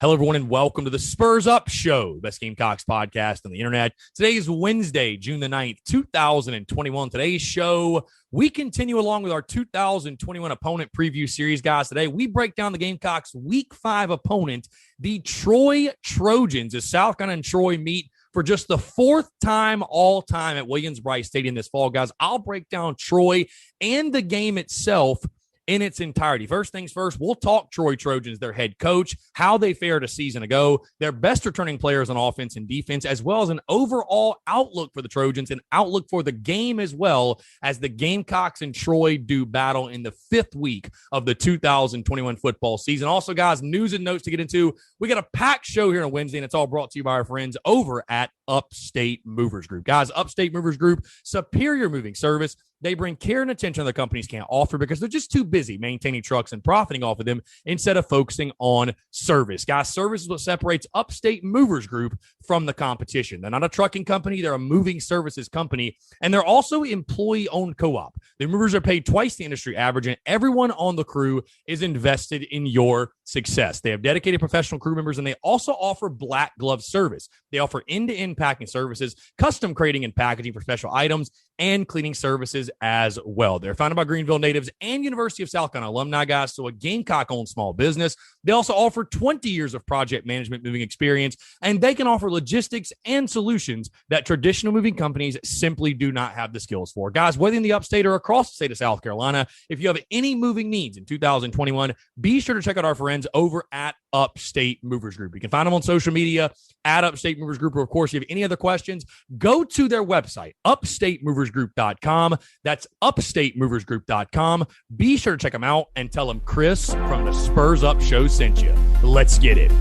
Hello, everyone, and welcome to the Spurs Up Show, best Gamecocks podcast on the internet. Today is Wednesday, June the 9th, 2021. Today's show, we continue along with our 2021 opponent preview series, guys. Today, we break down the Gamecocks' Week 5 opponent, the Troy Trojans, as South Carolina and Troy meet for just the fourth time all time at Williams-Brice Stadium this fall, guys. I'll break down Troy and the game itself in its entirety. First things first, we'll talk Troy Trojans, their head coach, how they fared a season ago, their best returning players on offense and defense, as well as an overall outlook for the Trojans and outlook for the game as well as the Gamecocks and Troy do battle in the fifth week of the 2021 football season. Also, guys, news and notes to get into. We got a packed show here on Wednesday, and it's all brought to you by our friends over at Upstate Movers Group. Guys, Upstate Movers Group, superior moving service. They bring care and attention other companies can't offer because they're just too busy maintaining trucks and profiting off of them instead of focusing on service. Guys, service is what separates Upstate Movers Group from the competition. They're not a trucking company. They're a moving services company, and they're also employee-owned co-op. The movers are paid twice the industry average, and everyone on the crew is invested in your success. They have dedicated professional crew members, and they also offer black glove service. They offer end-to-end packing services, custom crating and packaging for special items, and cleaning services as well. They're founded by Greenville natives and University of South Carolina alumni, guys, so a Gamecock-owned small business. They also offer 20 years of project management moving experience, and they can offer logistics and solutions that traditional moving companies simply do not have the skills for. Guys, whether in the upstate or across the state of South Carolina, if you have any moving needs in 2021, be sure to check out our friends over at Upstate Movers Group. You can find them on social media at Upstate Movers Group, or of course, if you have any other questions, go to their website, upstatemoversgroup.com. That's upstatemoversgroup.com. Be sure to check them out and tell them Chris from the Spurs Up Show sent you. Let's get it.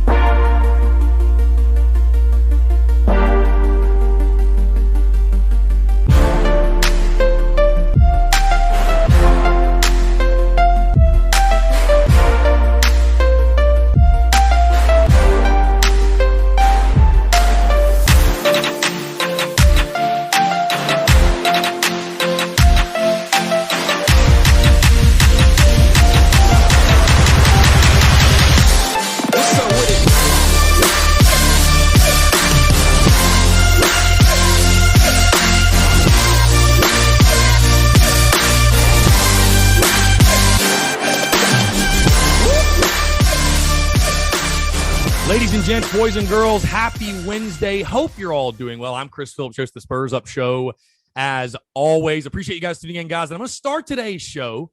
Ladies and gents, boys and girls, happy Wednesday. Hope you're all doing well. I'm Chris Phillips, host of the Spurs Up Show. As always, appreciate you guys tuning in, guys. And I'm going to start today's show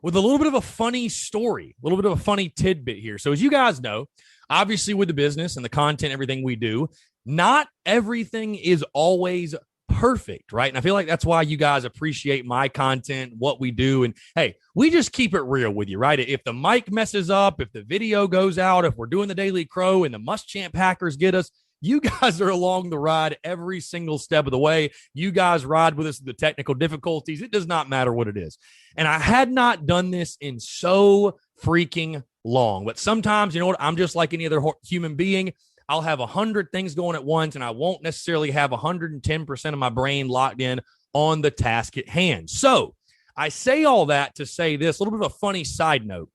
with a little bit of a funny story, a little bit of a funny tidbit here. So as you guys know, obviously with the business and the content, everything we do, not everything is always perfect, right? And I feel like that's why you guys appreciate my content, what we do. And hey, we just keep it real with you, right? If the mic messes up, if the video goes out, if we're doing the Daily Crow and the Muschamp hackers get us, you guys are along the ride every single step of the way. You guys ride with us through the technical difficulties. It does not matter what it is. And I had not done this in so freaking long. But sometimes, you know what? I'm just like any other human being. I'll have 100 things going at once, and I won't necessarily have 110% of my brain locked in on the task at hand. So I say all that to say this, a little bit of a funny side note.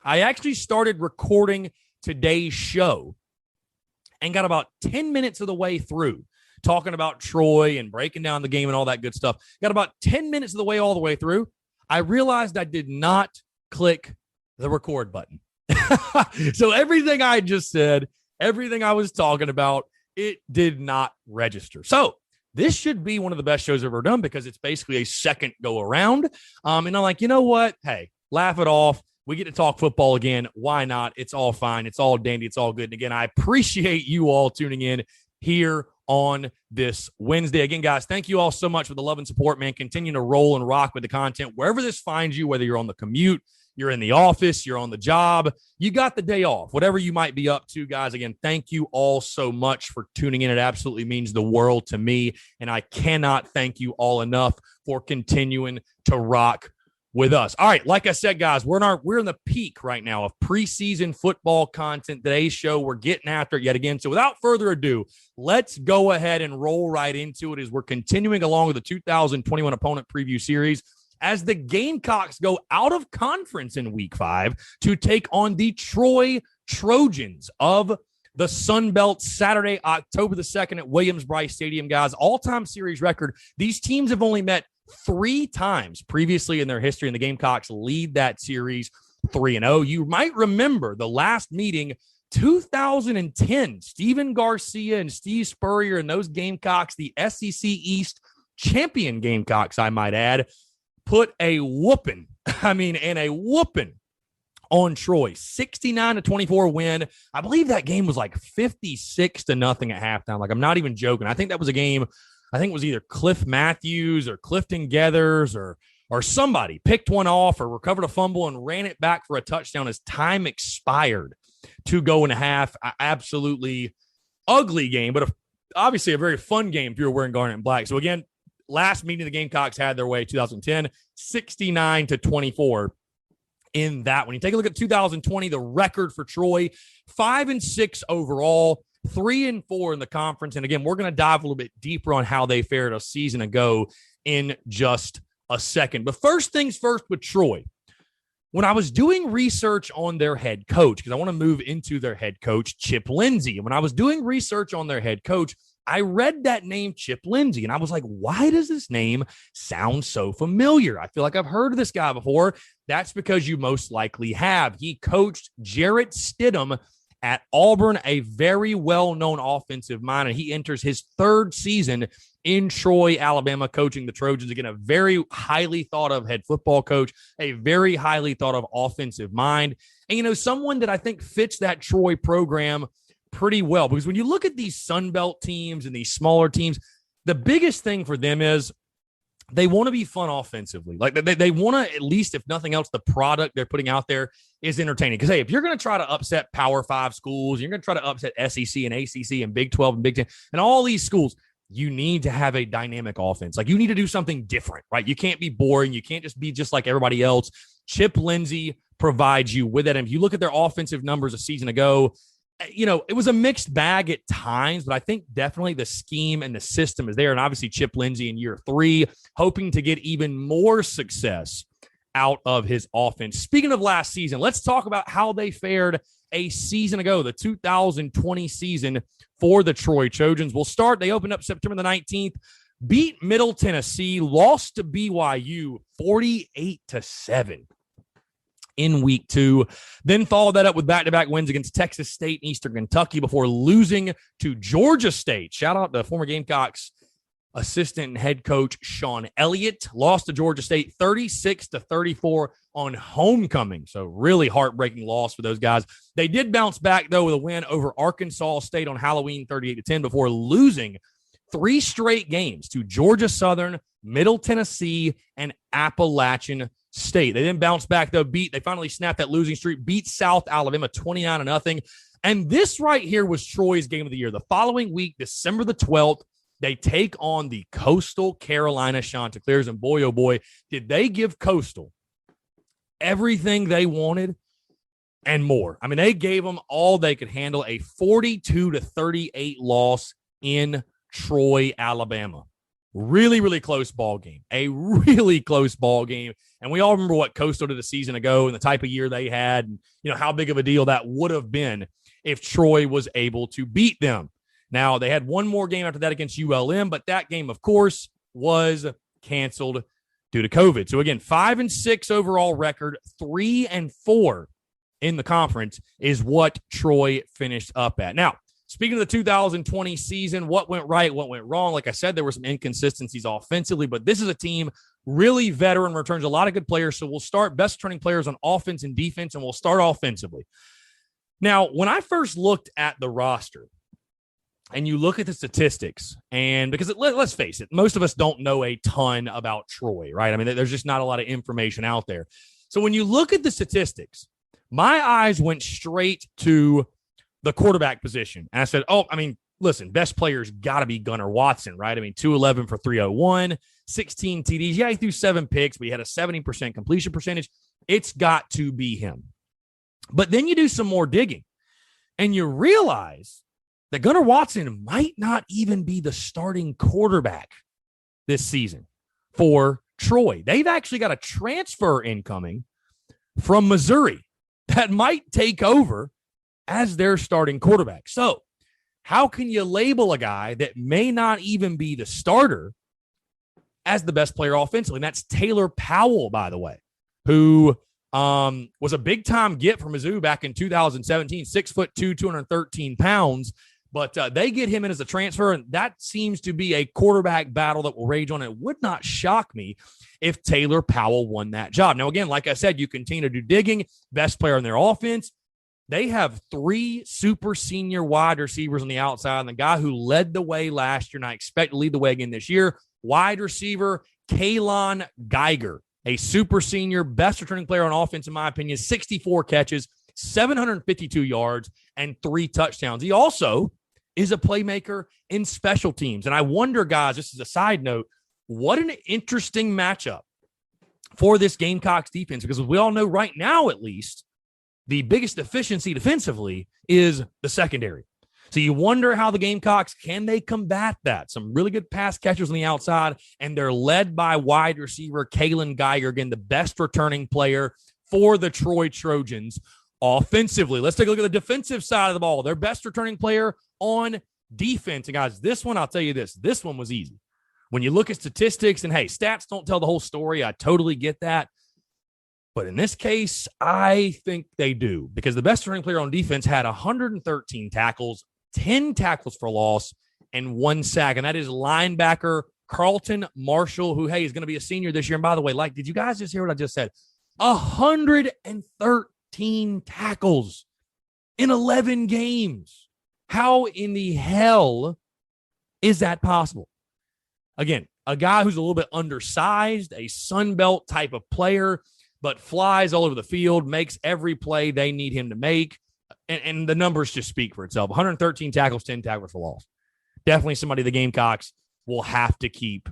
I actually started recording today's show and got about 10 minutes of the way through talking about Troy and breaking down the game and all that good stuff. Got about 10 minutes of the way all the way through. I realized I did not click the record button. So everything I just said, everything I was talking about, it did not register. So this should be one of the best shows I've ever done because it's basically a second go around. And I'm like, you know what? Hey, laugh it off. We get to talk football again. Why not? It's all fine. It's all dandy. It's all good. And again, I appreciate you all tuning in here on this Wednesday. Again, guys, thank you all so much for the love and support, man. Continue to roll and rock with the content wherever this finds you, whether you're on the commute, you're in the office, you're on the job, you got the day off, whatever you might be up to, guys. Again, thank you all so much for tuning in. It absolutely means the world to me, and I cannot thank you all enough for continuing to rock with us. All right, like I said, guys, we're in the peak right now of preseason football content. Today's show, we're getting after it yet again. So without further ado, let's go ahead and roll right into it as we're continuing along with the 2021 opponent preview series as the Gamecocks go out of conference in Week 5 to take on the Troy Trojans of the Sun Belt, Saturday, October the 2nd at Williams-Brice Stadium, guys. All-time series record. These teams have only met 3 times previously in their history, and the Gamecocks lead that series 3-0. You might remember the last meeting, 2010, Steven Garcia and Steve Spurrier and those Gamecocks, the SEC East champion Gamecocks, I might add, put a whooping, on Troy. 69-24 win. I believe that game was like 56-0 at halftime. Like, I'm not even joking. I think that was a game, I think it was either Cliff Matthews or Clifton Geathers or somebody picked one off or recovered a fumble and ran it back for a touchdown as time expired to go and a half. Absolutely ugly game, but obviously a very fun game if you're wearing garnet and black. So again, last meeting the Gamecocks had their way 2010, 69-24 in that one. You take a look at 2020, the record for Troy, 5-6 overall, 3-4 in the conference. And again, we're going to dive a little bit deeper on how they fared a season ago in just a second. But first things first with Troy. When I was doing research on their head coach, because I want to move into their head coach, Chip Lindsey. And when I was doing research on their head coach, I read that name, Chip Lindsey, and I was like, why does this name sound so familiar? I feel like I've heard of this guy before. That's because you most likely have. He coached Jarrett Stidham at Auburn, a very well-known offensive mind, and he enters his 3rd season in Troy, Alabama, coaching the Trojans. Again, a very highly thought-of head football coach, a very highly thought-of offensive mind, and, someone that I think fits that Troy program pretty well, because when you look at these Sun Belt teams and these smaller teams, the biggest thing for them is they want to be fun offensively. Like they want to, at least if nothing else, the product they're putting out there is entertaining. Because, hey, if you're going to try to upset Power 5 schools, you're going to try to upset SEC and ACC and Big 12 and Big 10 and all these schools, you need to have a dynamic offense. Like, you need to do something different, right? You can't be boring. You can't just be just like everybody else. Chip Lindsey provides you with that. And if you look at their offensive numbers a season ago, it was a mixed bag at times, but I think definitely the scheme and the system is there. And obviously Chip Lindsey in year 3, hoping to get even more success out of his offense. Speaking of last season, let's talk about how they fared a season ago, the 2020 season for the Troy Trojans. We'll start. They opened up September the 19th, beat Middle Tennessee, lost to BYU 48-7. in week 2, then followed that up with back-to-back wins against Texas State and Eastern Kentucky before losing to Georgia State. Shout out to former Gamecocks assistant and head coach Sean Elliott. Lost to Georgia State 36-34 on homecoming. So really heartbreaking loss for those guys. They did bounce back, though, with a win over Arkansas State on Halloween 38-10 before losing 3 straight games to Georgia Southern, Middle Tennessee, and Appalachian State. They then bounced back, though. They finally snapped that losing streak, beat South Alabama 29-0. And this right here was Troy's game of the year. The following week, December the 12th, they take on the Coastal Carolina Chanticleers. And boy, oh boy, did they give Coastal everything they wanted and more. I mean, they gave them all they could handle. A 42-38 loss in Troy, Alabama. Really, really close ball game. A really close ball game. And we all remember what Coastal did a season ago and the type of year they had, and how big of a deal that would have been if Troy was able to beat them. Now, they had one more game after that against ULM, but that game, of course, was canceled due to COVID. So, again, 5-6 overall record, 3-4 in the conference is what Troy finished up at. Now, speaking of the 2020 season, what went right, what went wrong? Like I said, there were some inconsistencies offensively, but this is a team really veteran, returns a lot of good players. So we'll start best returning players on offense and defense, and we'll start offensively. Now, when I first looked at the roster, and you look at the statistics, and because let's face it, most of us don't know a ton about Troy, right? I mean, there's just not a lot of information out there. So when you look at the statistics, my eyes went straight to the quarterback position. And I said, listen, best player's got to be Gunnar Watson, right? I mean, 211 for 301, 16 TDs. Yeah, he threw 7 picks, but he had a 70% completion percentage. It's got to be him. But then you do some more digging, and you realize that Gunnar Watson might not even be the starting quarterback this season for Troy. They've actually got a transfer incoming from Missouri that might take over as their starting quarterback. So how can you label a guy that may not even be the starter as the best player offensively? And that's Taylor Powell, by the way, who was a big-time get from Mizzou back in 2017, 6'2", 213 pounds. But they get him in as a transfer, and that seems to be a quarterback battle that will rage on. It would not shock me if Taylor Powell won that job. Now, again, like I said, you continue to do digging, best player in their offense. They have 3 super senior wide receivers on the outside, and the guy who led the way last year, and I expect to lead the way again this year, wide receiver Kalon Geiger, a super senior, best returning player on offense, in my opinion, 64 catches, 752 yards, and 3 touchdowns. He also is a playmaker in special teams. And I wonder, guys, just as a side note, what an interesting matchup for this Gamecocks defense, because as we all know right now, at least, the biggest deficiency defensively is the secondary. So you wonder how the Gamecocks, can they combat that? Some really good pass catchers on the outside, and they're led by wide receiver Kalon Geiger, again, the best returning player for the Troy Trojans offensively. Let's take a look at the defensive side of the ball. Their best returning player on defense. And guys, this one, I'll tell you this one was easy. When you look at statistics, and hey, stats don't tell the whole story. I totally get that. But in this case, I think they do, because the best returning player on defense had 113 tackles, 10 tackles for loss, and 1 sack. And that is linebacker Carlton Marshall, who, hey, is going to be a senior this year. And by the way, did you guys just hear what I just said? 113 tackles in 11 games. How in the hell is that possible? Again, a guy who's a little bit undersized, a Sun Belt type of player, but flies all over the field, makes every play they need him to make. And the numbers just speak for itself. 113 tackles, 10 tackles for loss. Definitely somebody the Gamecocks will have to keep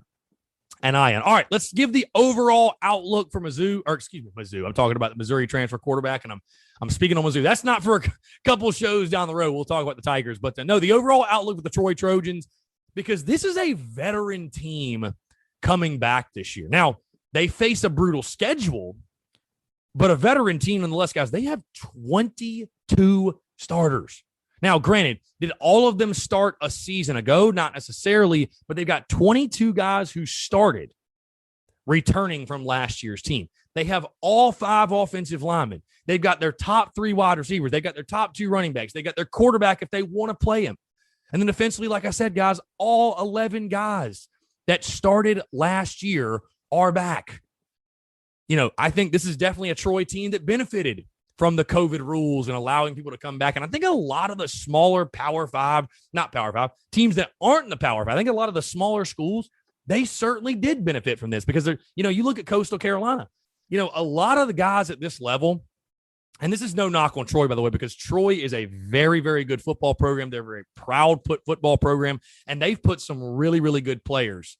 an eye on. All right, let's give the overall outlook for Mizzou. I'm talking about the Missouri transfer quarterback, and I'm speaking on Mizzou. That's not for a couple shows down the road. We'll talk about the Tigers. But no, the overall outlook with the Troy Trojans, because this is a veteran team coming back this year. Now, they face a brutal schedule, but a veteran team nonetheless, guys. They have 22 starters. Now, granted, did all of them start a season ago? Not necessarily, but they've got 22 guys who started returning from last year's team. They have all 5 offensive linemen. They've got their top 3 wide receivers. They've got their top 2 running backs. They got their quarterback if they want to play him. And then defensively, like I said, guys, all 11 guys that started last year are back. I think this is definitely a Troy team that benefited from the COVID rules and allowing people to come back. And I think a lot of the smaller not Power 5, teams that aren't in the Power 5, I think a lot of the smaller schools, they certainly did benefit from this, because they're, you look at Coastal Carolina, a lot of the guys at this level, and this is no knock on Troy, by the way, because Troy is a very, very good football program. They're a very proud football program, and they've put some really, really good players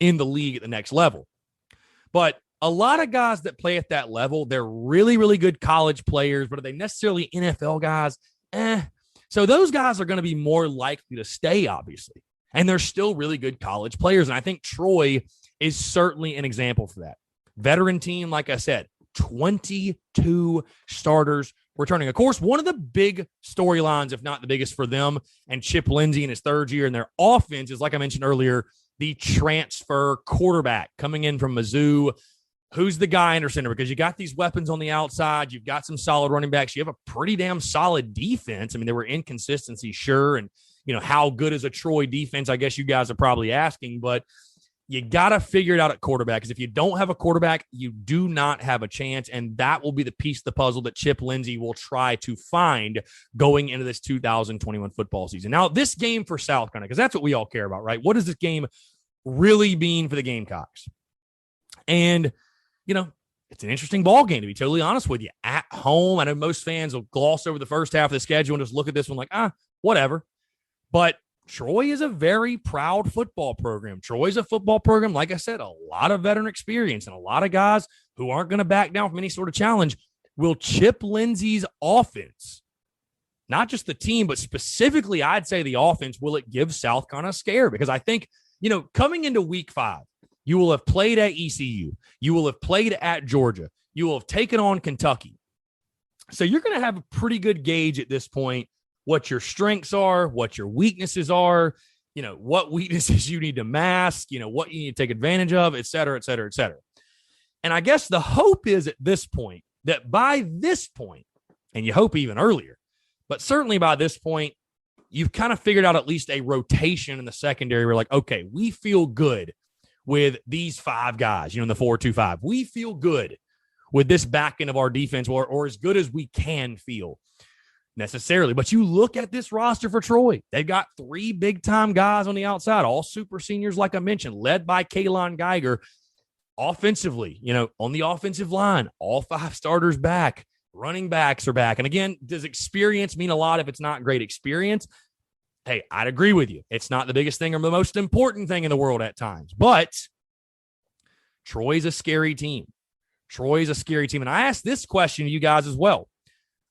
in the league at the next level. But a lot of guys that play at that level, they're really, really good college players, but are they necessarily NFL guys? So those guys are going to be more likely to stay, obviously. And they're still really good college players. And I think Troy is certainly an example for that. Veteran team, like I said, 22 starters returning. Of course, one of the big storylines, if not the biggest for them and Chip Lindsey in his 3rd year in their offense, is, like I mentioned earlier, the transfer quarterback coming in from Mizzou. Who's the guy under center? Because you got these weapons on the outside. You've got some solid running backs. You have a pretty damn solid defense. I mean, there were inconsistencies, sure. And, how good is a Troy defense? I guess you guys are probably asking. But you got to figure it out at quarterback, because if you don't have a quarterback, you do not have a chance. And that will be the piece of the puzzle that Chip Lindsey will try to find going into this 2021 football season. Now, this game for South Carolina, because that's what we all care about, right? What does this game really mean for the Gamecocks? And it's an interesting ball game, to be totally honest with you. At home, I know most fans will gloss over the first half of the schedule and just look at this one like, whatever. But Troy is a very proud football program. Troy's a football program, like I said, a lot of veteran experience and a lot of guys who aren't going to back down from any sort of challenge. Will Chip Lindsey's offense, not just the team, but specifically, I'd say the offense, will it give South Carolina a scare? Because I think, coming into week 5, you will have played at ECU. You will have played at Georgia. You will have taken on Kentucky. So you're going to have a pretty good gauge at this point what your strengths are, what your weaknesses are, what weaknesses you need to mask, what you need to take advantage of, et cetera, et cetera, et cetera. And I guess the hope is at this point that by this point, and you hope even earlier, but certainly by this point, you've kind of figured out at least a rotation in the secondary. We're like, okay, we feel good with these 5 guys, in the 4-2-5. We feel good with this back end of our defense, or as good as we can feel necessarily. But you look at this roster for Troy, they've got 3 big-time guys on the outside, all super seniors, like I mentioned, led by Kalon Geiger. Offensively, on the offensive line, all 5 starters back, running backs are back. And again, does experience mean a lot if it's not great experience? Hey, I'd agree with you. It's not the biggest thing or the most important thing in the world at times, but Troy's a scary team. And I asked this question to you guys as well.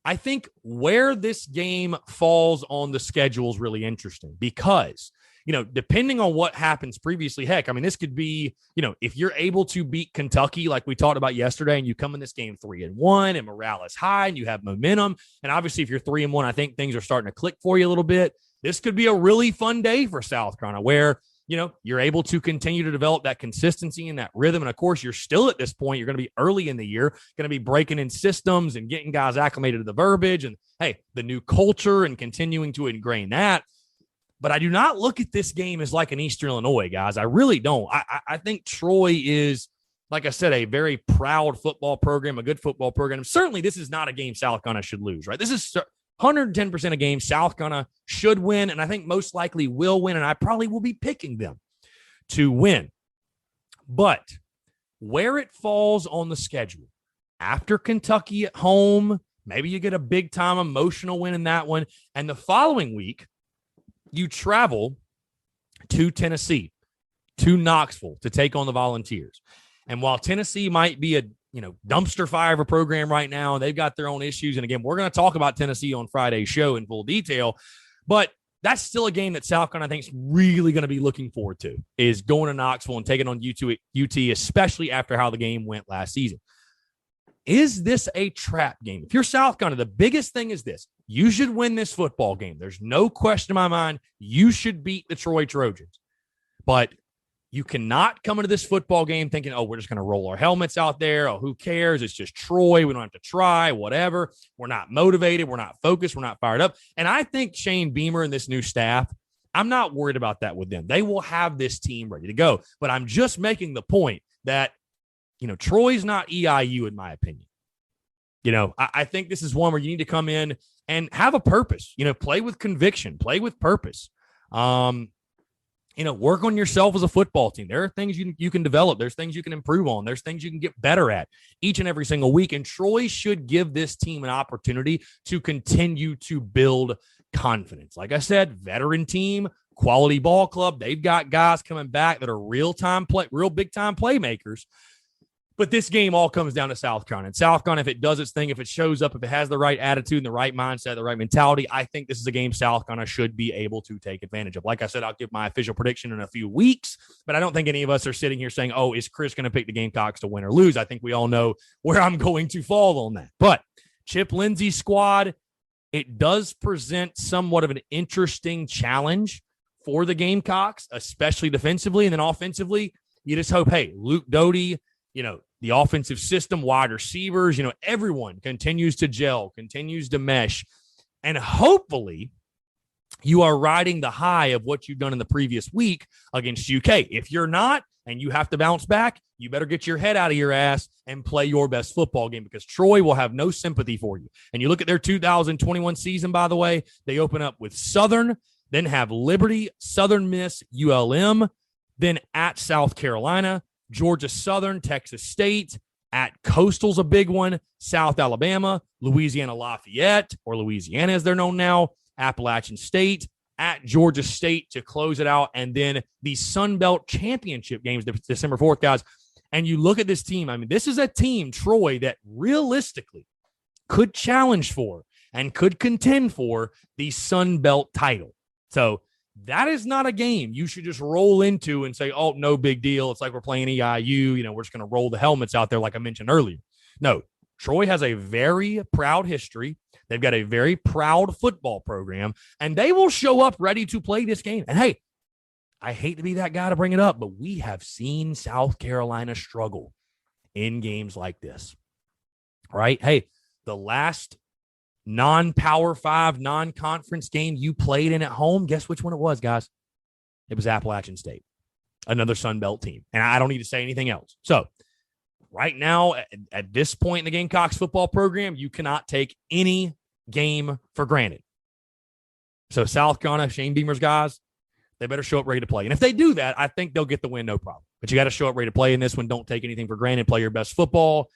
I think where this game falls on the schedule is really interesting because, depending on what happens previously, heck, I mean, this could be, if you're able to beat Kentucky like we talked about yesterday and you come in this game 3-1 and morale is high and you have momentum. And obviously if you're 3-1, I think things are starting to click for you a little bit. This could be a really fun day for South Carolina where, you're able to continue to develop that consistency and that rhythm. And of course, you're still at this point, you're going to be early in the year, going to be breaking in systems and getting guys acclimated to the verbiage and, hey, the new culture and continuing to ingrain that. But I do not look at this game as like an Eastern Illinois, guys. I really don't. I think Troy is, like I said, a very proud football program, a good football program. Certainly, this is not a game South Carolina should lose, right? This is 110% a game South Carolina should win, and I think most likely will win, and I probably will be picking them to win. But where it falls on the schedule, after Kentucky at home, maybe you get a big-time emotional win in that one, and the following week, you travel to Tennessee, to Knoxville, to take on the Volunteers. And while Tennessee might be a dumpster fire of a program right now, they've got their own issues. And again, we're going to talk about Tennessee on Friday's show in full detail, but that's still a game that South Carolina, I think, is really going to be looking forward to, is going to Knoxville and taking on UT, especially after how the game went last season. Is this a trap game? If you're South Carolina, the biggest thing is this. You should win this football game. There's no question in my mind. You should beat the Troy Trojans. But you cannot come into this football game thinking, oh, we're just going to roll our helmets out there. Oh, who cares? It's just Troy. We don't have to try, whatever. We're not motivated. We're not focused. We're not fired up. And I think Shane Beamer and this new staff, I'm not worried about that with them. They will have this team ready to go. But I'm just making the point that, Troy's not EIU in my opinion. I think this is one where you need to come in and have a purpose, play with conviction, play with purpose. Work on yourself as a football team. There are things you can develop. There's things you can improve on. There's things you can get better at each and every single week. And Troy should give this team an opportunity to continue to build confidence. Like I said, veteran team, quality ball club. They've got guys coming back that are real big time playmakers. But this game all comes down to South Carolina. And South Carolina, if it does its thing, if it shows up, if it has the right attitude and the right mindset, the right mentality, I think this is a game South Carolina should be able to take advantage of. Like I said, I'll give my official prediction in a few weeks, but I don't think any of us are sitting here saying, oh, is Chris going to pick the Gamecocks to win or lose? I think we all know where I'm going to fall on that. But Chip Lindsey's squad, it does present somewhat of an interesting challenge for the Gamecocks, especially defensively. And then offensively, you just hope, hey, Luke Doty, the offensive system, wide receivers, everyone continues to gel, continues to mesh. And hopefully you are riding the high of what you've done in the previous week against UK. If you're not, and you have to bounce back, you better get your head out of your ass and play your best football game because Troy will have no sympathy for you. And you look at their 2021 season, by the way, they open up with Southern, then have Liberty, Southern Miss, ULM, then at South Carolina, Georgia Southern, Texas State, at Coastal's a big one, South Alabama, Louisiana Lafayette, or Louisiana as they're known now, Appalachian State, at Georgia State to close it out, and then the Sun Belt Championship games, December 4th, guys. And you look at this team, I mean, this is a team, Troy, that realistically could challenge for and could contend for the Sun Belt title. So that is not a game you should just roll into and say, oh, no big deal. It's like we're playing EIU. We're just going to roll the helmets out there like I mentioned earlier. No, Troy has a very proud history. They've got a very proud football program, and they will show up ready to play this game. And hey, I hate to be that guy to bring it up, but we have seen South Carolina struggle in games like this, right? Hey, the last non-Power 5, non-conference game you played in at home, guess which one it was, guys? It was Appalachian State, another Sun Belt team. And I don't need to say anything else. So right now, at this point in the Gamecocks football program, you cannot take any game for granted. So South Carolina, Shane Beamer's guys, they better show up ready to play. And if they do that, I think they'll get the win, no problem. But you got to show up ready to play in this one. Don't take anything for granted. Play your best football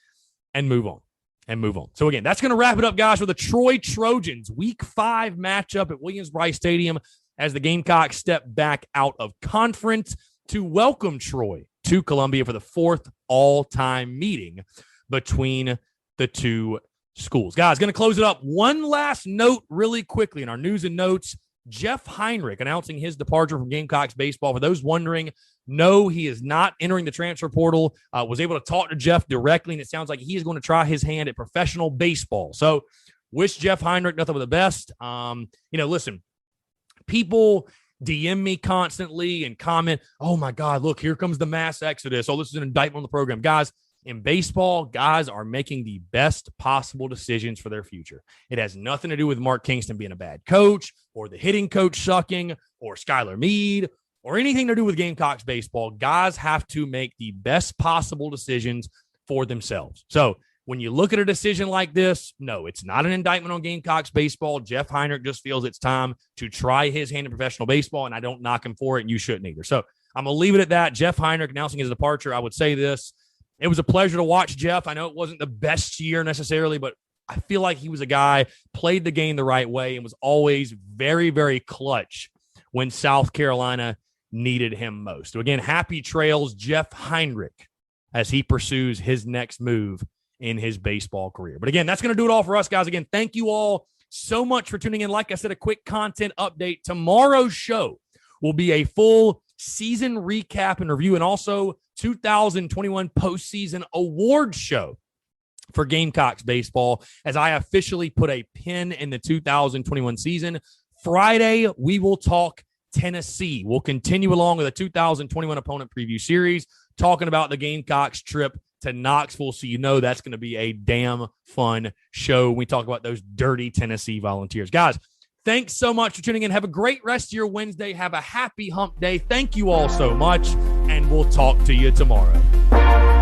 and move on. So, again, that's going to wrap it up, guys, with the Troy Trojans Week 5 matchup at Williams-Brice Stadium as the Gamecocks step back out of conference to welcome Troy to Columbia for the 4th all-time meeting between the two schools. Guys, going to close it up. One last note really quickly in our news and notes. Jeff Heinrich announcing his departure from Gamecocks baseball. For those wondering, no, he is not entering the transfer portal. Was able to talk to Jeff directly, and it sounds like he is going to try his hand at professional baseball. So wish Jeff Heinrich nothing but the best. Listen, people DM me constantly and comment, oh, my God, look, here comes the mass exodus. Oh, this is an indictment on the program. Guys, in baseball, guys are making the best possible decisions for their future. It has nothing to do with Mark Kingston being a bad coach or the hitting coach sucking or Skylar Meade or anything to do with Gamecocks baseball. Guys have to make the best possible decisions for themselves. So when you look at a decision like this, no, it's not an indictment on Gamecocks baseball. Jeff Heinrich just feels it's time to try his hand in professional baseball, and I don't knock him for it, and you shouldn't either. So I'm going to leave it at that. Jeff Heinrich announcing his departure. I would say this. It was a pleasure to watch Jeff. I know it wasn't the best year necessarily, but I feel like he was a guy, played the game the right way, and was always very, very clutch when South Carolina needed him most. So again, happy trails, Jeff Heinrich, as he pursues his next move in his baseball career. But again, that's going to do it all for us, guys. Again, thank you all so much for tuning in. Like I said, a quick content update. Tomorrow's show will be a full season recap and review, and also 2021 postseason award show for Gamecocks baseball, as I officially put a pin in the 2021 season. Friday, we will talk Tennessee. We'll continue along with a 2021 opponent preview series, talking about the Gamecocks trip to Knoxville. So that's going to be a damn fun show. We talk about those dirty Tennessee Volunteers. Guys, thanks so much for tuning in. Have a great rest of your Wednesday. Have a happy hump day. Thank you all so much, and we'll talk to you tomorrow.